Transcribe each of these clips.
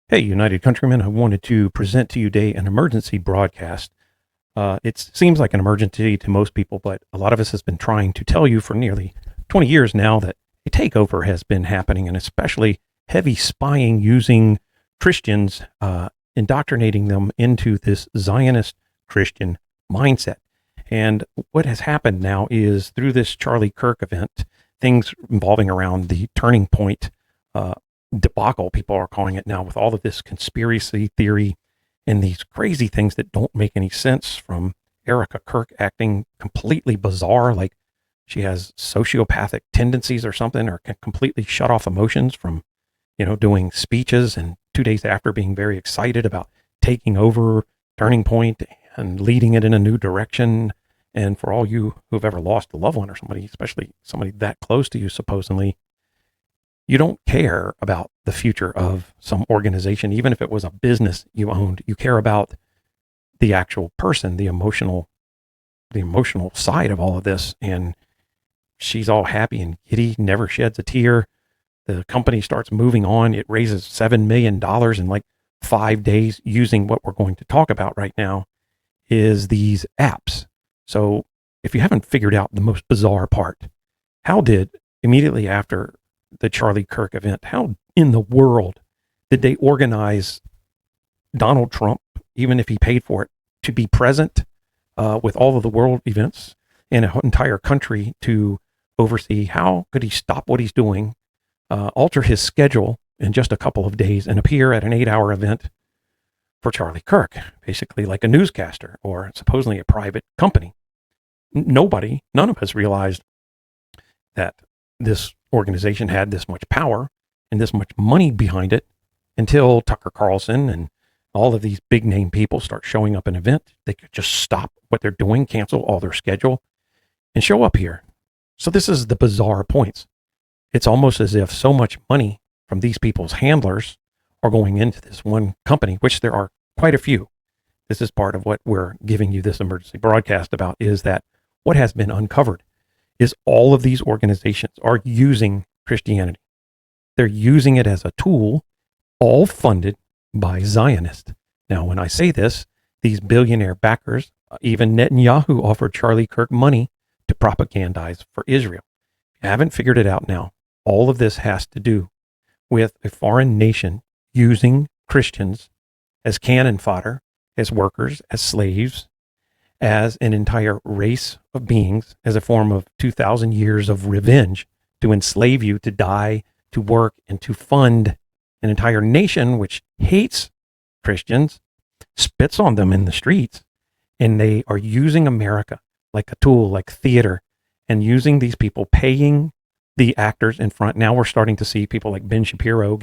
Hey, United Countrymen, I wanted to present to you today an emergency broadcast. It seems like an emergency to most people, but a lot of us has been trying to tell you for nearly 20 years now that a takeover has been happening, and especially heavy spying using Christians, indoctrinating them into this Zionist Christian mindset. And what has happened now is through this Charlie Kirk event, things involving around the turning point uh, debacle, people are calling it now, with all of this conspiracy theory and these crazy things that don't make any sense, from Erica Kirk acting completely bizarre, like she has sociopathic tendencies or something, or can completely shut off emotions, from, doing speeches and 2 days after being very excited about taking over Turning Point and leading it in a new direction. And for all you who've ever lost a loved one or somebody, especially somebody that close to you, supposedly, you don't care about the future of some organization, even if it was a business you owned. You care about the actual person, the emotional side of all of this. And she's all happy and giddy, never sheds a tear. The company starts moving on. It raises $7 million in like 5 days, using what we're going to talk about right now is these apps. So if you haven't figured out the most bizarre part, how did immediately after the Charlie Kirk event, how in the world did they organize Donald Trump, even if he paid for it, to be present with all of the world events in an entire country to oversee? How could he stop what he's doing, alter his schedule in just a couple of days, and appear at an 8-hour event for Charlie Kirk, basically like a newscaster or supposedly a private company? None of us realized that this organization had this much power and this much money behind it until Tucker Carlson and all of these big name people start showing up at an event. They could just stop what they're doing, cancel all their schedule, and show up here. So this is the bizarre points. It's almost as if so much money from these people's handlers are going into this one company, which there are quite a few. This is part of what we're giving you this emergency broadcast about, is that what has been uncovered is all of these organizations are using Christianity. They're using it as a tool, all funded by Zionists. Now, when I say this, these billionaire backers, even Netanyahu offered Charlie Kirk money to propagandize for Israel. If you haven't figured it out now, all of this has to do with a foreign nation using Christians as cannon fodder, as workers, as slaves, as an entire race of beings, as a form of 2,000 years of revenge to enslave you, to die, to work, and to fund an entire nation which hates Christians, spits on them in the streets, and they are using America like a tool, like theater, and using these people, paying the actors in front. Now we're starting to see people like Ben Shapiro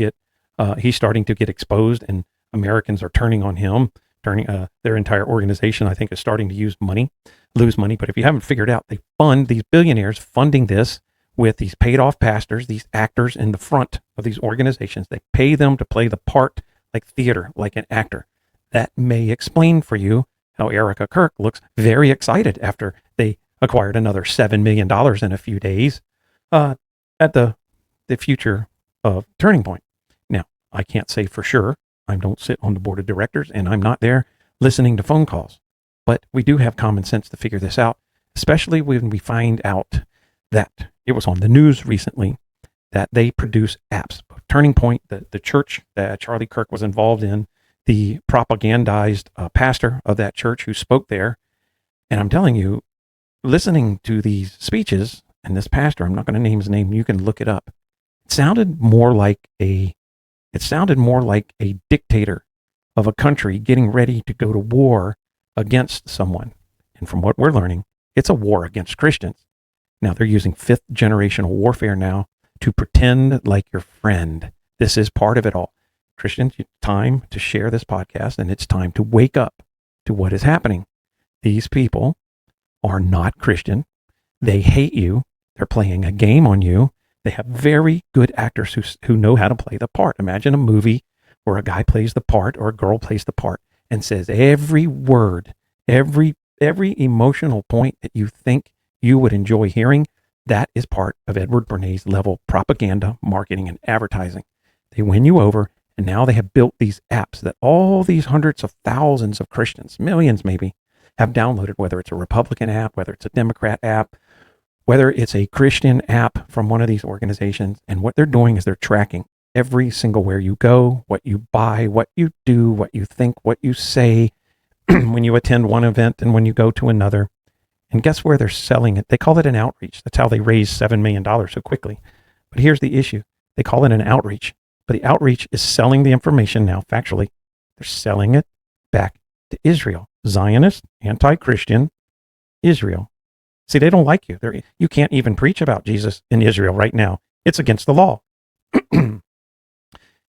he's starting to get exposed, and Americans are turning on him. Their entire organization, I think, is starting to lose money. But if you haven't figured out, they fund these billionaires, funding this with these paid off pastors, these actors in the front of these organizations. They pay them to play the part like theater, like an actor. That may explain for you how Erica Kirk looks very excited after they acquired another $7 million in a few days at the future of Turning Point. Now, I can't say for sure. I don't sit on the board of directors, and I'm not there listening to phone calls. But we do have common sense to figure this out, especially when we find out that it was on the news recently that they produce apps. Turning Point, the church that Charlie Kirk was involved in, the propagandized pastor of that church who spoke there. And I'm telling you, listening to these speeches, and this pastor, I'm not going to name his name, you can look it up. It sounded more like a dictator of a country getting ready to go to war against someone. And from what we're learning, it's a war against Christians. Now they're using 5th generational warfare now to pretend like your friend. This is part of it all. Christians, it's time to share this podcast, and it's time to wake up to what is happening. These people are not Christian. They hate you. They're playing a game on you. They have very good actors who know how to play the part. Imagine a movie where a guy plays the part or a girl plays the part and says every word, every emotional point that you think you would enjoy hearing. That is part of Edward Bernays level propaganda, marketing, and advertising. They win you over, And now they have built these apps that all these hundreds of thousands of Christians, millions maybe, have downloaded, whether it's a Republican app, whether it's a Democrat app, whether it's a Christian app from one of these organizations. And what they're doing is they're tracking every single where you go, what you buy, what you do, what you think, what you say when you attend one event and when you go to another. And guess where they're selling it? They call it an outreach. That's how they raised $7 million so quickly. But here's the issue. They call it an outreach, but the outreach is selling the information now factually. They're selling it back to Israel. Zionist, anti-Christian Israel. See, they don't like you. You can't even preach about Jesus in Israel right now. It's against the law.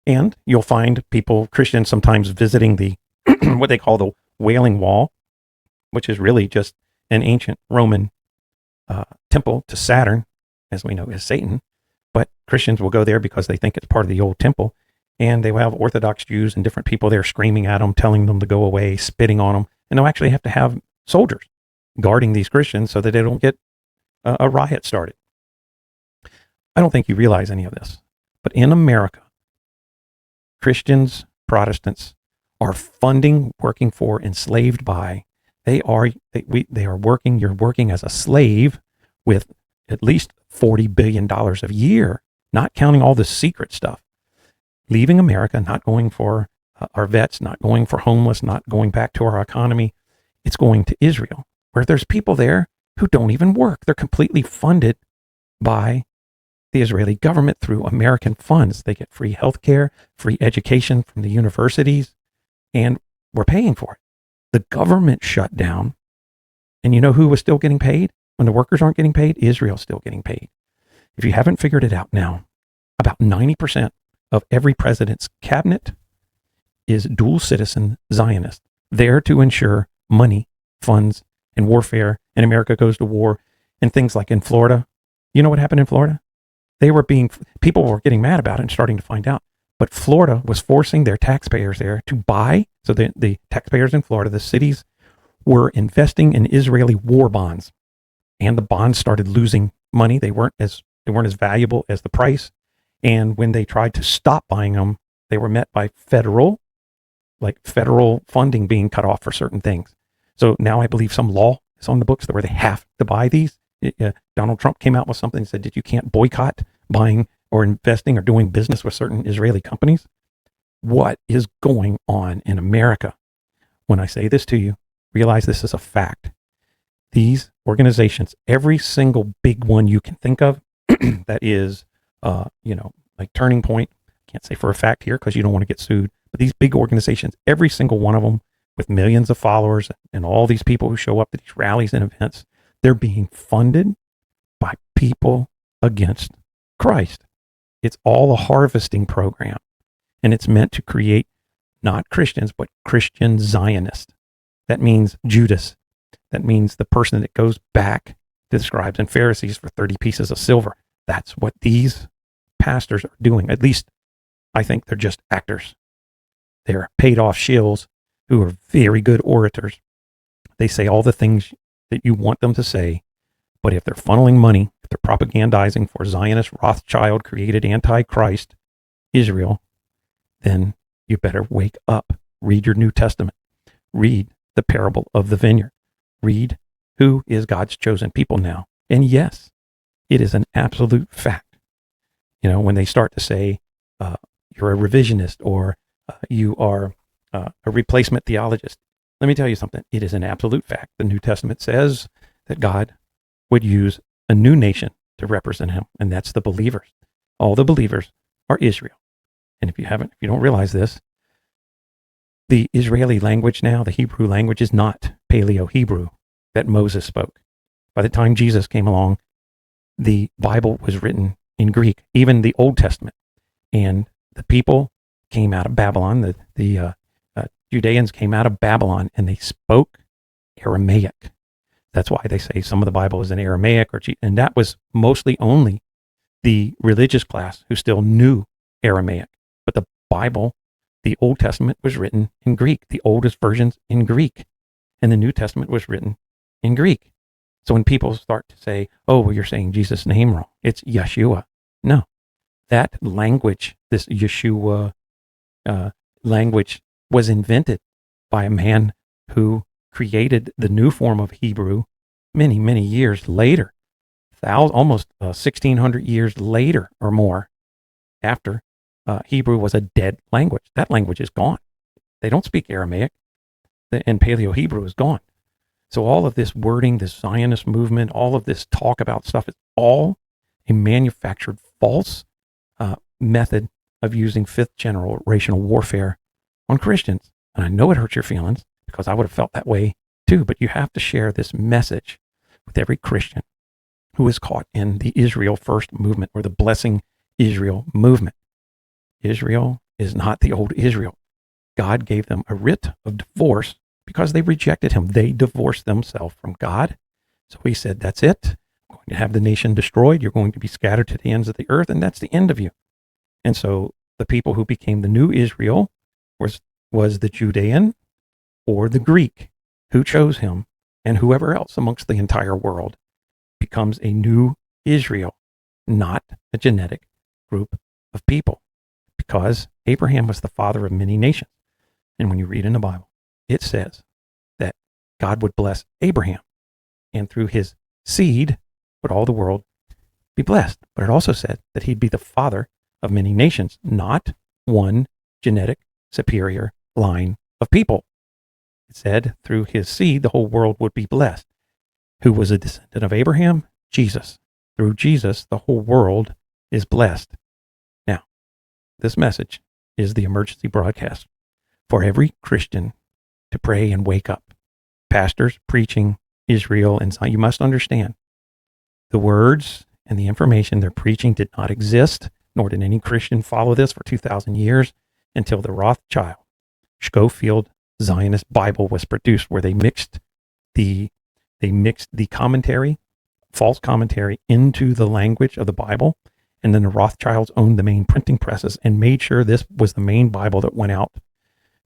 And you'll find people, Christians, sometimes visiting the what they call the Wailing Wall, which is really just an ancient Roman temple to Saturn, as we know as Satan. But Christians will go there because they think it's part of the old temple. And they will have Orthodox Jews and different people there screaming at them, telling them to go away, spitting on them. And they'll actually have to have soldiers guarding these Christians so that they don't get a riot started. I don't think you realize any of this. But in America, Christians, Protestants are funding, working for, enslaved by. They are working, you're working as a slave with at least $40 billion a year, not counting all the secret stuff. Leaving America, not going for our vets, not going for homeless, not going back to our economy. It's going to Israel, where there's people there who don't even work. They're completely funded by the Israeli government through American funds. They get free health care, free education from the universities, and we're paying for it. The government shut down, and you know who was still getting paid? When the workers aren't getting paid, Israel's still getting paid. If you haven't figured it out now, about 90% of every president's cabinet is dual citizen Zionist, there to ensure money, funds, and warfare, and America goes to war, and things like in Florida. You know what happened in Florida? People were getting mad about it and starting to find out. But Florida was forcing their taxpayers there to buy. So the taxpayers in Florida, the cities, were investing in Israeli war bonds, and the bonds started losing money. They weren't as valuable as the price. And when they tried to stop buying them, they were met by federal funding being cut off for certain things. So now I believe some law is on the books where they have to buy these. Donald Trump came out with something and said that you can't boycott buying or investing or doing business with certain Israeli companies. What is going on in America? When I say this to you, realize this is a fact. These organizations, every single big one you can think of, that is, like Turning Point, can't say for a fact here because you don't want to get sued, but these big organizations, every single one of them with millions of followers and all these people who show up to these rallies and events, they're being funded by people against Christ. It's all a harvesting program, and it's meant to create not Christians, but Christian Zionists. That means Judas. That means the person that goes back to the scribes and Pharisees for 30 pieces of silver. That's what these pastors are doing. At least I think they're just actors. They're paid off shills who are very good orators. They say all the things that you want them to say, but if they're funneling money, if they're propagandizing for Zionist, Rothschild created Antichrist Israel, then you better wake up. Read your New Testament. Read the parable of the vineyard. Read who is God's chosen people now. And yes, it is an absolute fact. When they start to say you're a revisionist or you are a replacement theologist, let me tell you something. It is an absolute fact. The New Testament says that God would use a new nation to represent him, and that's the believers. All the believers are Israel. And if you don't realize this, the Israeli language now, the Hebrew language, is not Paleo-Hebrew that Moses spoke. By the time Jesus came along, the Bible was written in Greek, even the Old Testament. And the people came out of Babylon. The Judeans came out of Babylon, and they spoke Aramaic. That's why they say some of the Bible is in Aramaic, and that was mostly only the religious class who still knew Aramaic. But the Bible, the Old Testament, was written in Greek, the oldest versions in Greek, and the New Testament was written in Greek. So when people start to say, oh, well, you're saying Jesus' name wrong, it's Yeshua. No, that language, this Yeshua, language was invented by a man who created the new form of Hebrew many, many years later, almost 1,600 years later or more after Hebrew was a dead language. That language is gone. They don't speak Aramaic, and Paleo-Hebrew is gone. So all of this wording, this Zionist movement, all of this talk about stuff is all a manufactured false method of using fifth generational warfare on Christians. And I know it hurts your feelings because I would have felt that way too, but you have to share this message with every Christian who is caught in the Israel First movement or the Blessing Israel movement. Israel is not the old Israel. God gave them a writ of divorce because they rejected him. They divorced themselves from God. So he said, that's it. I'm going to have the nation destroyed. You're going to be scattered to the ends of the earth, and that's the end of you. And so the people who became the new Israel was the Judean or the Greek who chose him, and whoever else amongst the entire world becomes a new Israel, not a genetic group of people, because Abraham was the father of many nations. And when you read in the Bible, it says that God would bless Abraham, and through his seed would all the world be blessed. But it also said that he'd be the father of many nations, not one genetic superior line of people. It said through his seed, the whole world would be blessed. Who was a descendant of Abraham? Jesus. Through Jesus, the whole world is blessed. Now, this message is the emergency broadcast for every Christian to pray and wake up. Pastors preaching Israel and Zion, you must understand the words and the information they're preaching did not exist, nor did any Christian follow this for 2,000 years until the Rothschild Schofield Zionist Bible was produced, where they mixed the commentary, false commentary, into the language of the Bible. And then the Rothschilds owned the main printing presses and made sure this was the main Bible that went out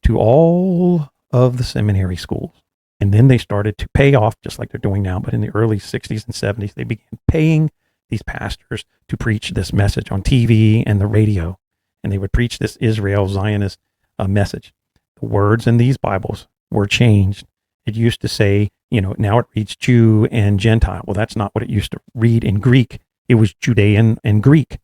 to all of the seminary schools. And then they started to pay off, just like they're doing now, but in the early 60s and 70s, they began paying these pastors to preach this message on TV and the radio. And they would preach this Israel Zionist message. The words in these Bibles were changed. It used to say, now it reads Jew and Gentile. Well, that's not what it used to read in Greek. It was Judean and Greek.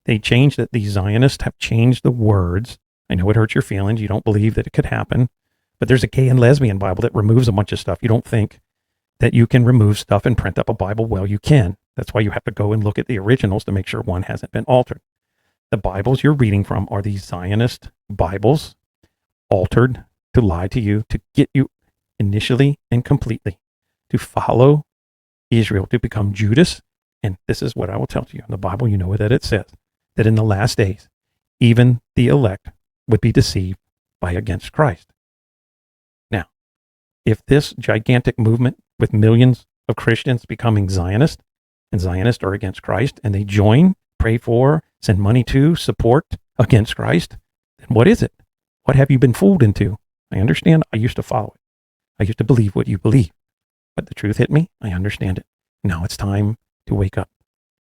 They changed it. These Zionists have changed the words. I know it hurts your feelings. You don't believe that it could happen. But there's a gay and lesbian Bible that removes a bunch of stuff. You don't think that you can remove stuff and print up a Bible? Well, you can. That's why you have to go and look at the originals to make sure one hasn't been altered. The Bibles you're reading from are these Zionist Bibles, altered to lie to you, to get you initially and completely to follow Israel, to become Judas. And this is what I will tell you. In the Bible, you know that it says that in the last days, even the elect would be deceived by against Christ. Now, if this gigantic movement with millions of Christians becoming Zionist, and Zionists are against Christ, and they join, pray for, send money to, support against Christ, then what is it? What have you been fooled into? I understand. I used to follow it. I used to believe what you believe. But the truth hit me. I understand it. Now it's time to wake up.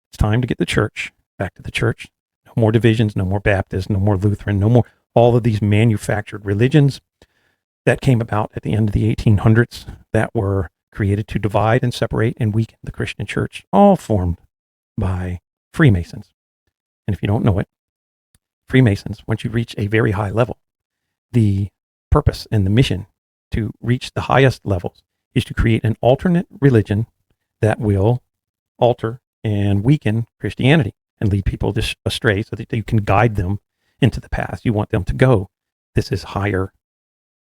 It's time to get the church back to the church. No more divisions, no more Baptist, no more Lutheran, no more all of these manufactured religions that came about at the end of the 1800s that were created to divide and separate and weaken the Christian church, all formed by Freemasons. And if you don't know it, Freemasons, once you reach a very high level, the purpose and the mission to reach the highest levels is to create an alternate religion that will alter and weaken Christianity and lead people astray so that you can guide them into the path you want them to go. This is higher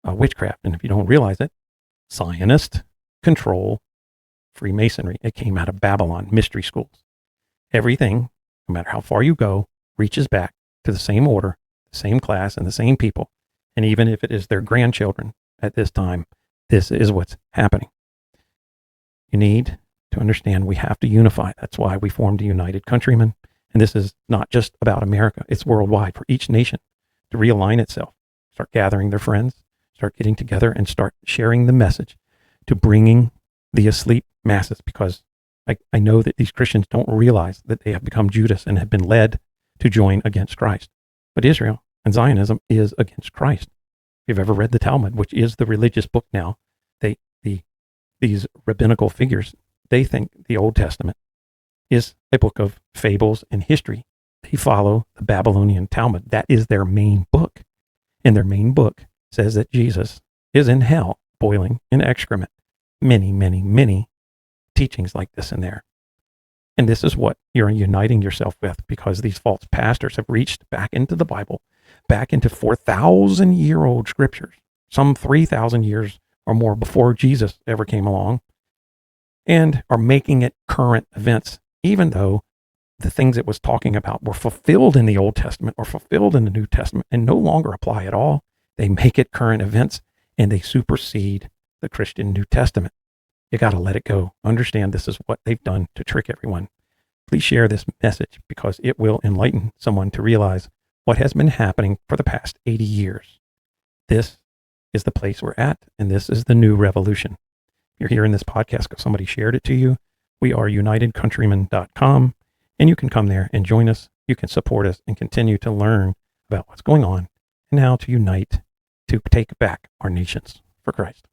witchcraft. And if you don't realize it, Zionists control Freemasonry. It came out of Babylon, mystery schools. Everything, no matter how far you go, reaches back to the same order, the same class, and the same people. And even if it is their grandchildren at this time, this is what's happening. You need to understand we have to unify. That's why we formed the United Countrymen. And this is not just about America. It's worldwide for each nation to realign itself, start gathering their friends, start getting together and start sharing the message to bringing the asleep masses, because I know that these Christians don't realize that they have become Judas and have been led to join against Christ. But Israel And Zionism is against Christ. If you've ever read the Talmud, which is the religious book now, these rabbinical figures, they think the Old Testament is a book of fables and history. They follow the Babylonian Talmud. That is their main book. And their main book says that Jesus is in hell, boiling in excrement. Many, many, many teachings like this in there. And this is what you're uniting yourself with, because these false pastors have reached back into the Bible, back into 4,000-year-old scriptures, some 3,000 years or more before Jesus ever came along, and are making it current events, even though the things it was talking about were fulfilled in the Old Testament or fulfilled in the New Testament and no longer apply at all. They make it current events and they supersede the Christian New Testament. You got to let it go. Understand this is what they've done to trick everyone. Please share this message because it will enlighten someone to realize what has been happening for the past 80 years. This is the place we're at, and this is the new revolution. You're hearing this podcast because somebody shared it to you. We are unitedcountrymen.com, and you can come there and join us. You can support us and continue to learn about what's going on and how to unite to take back our nations for Christ.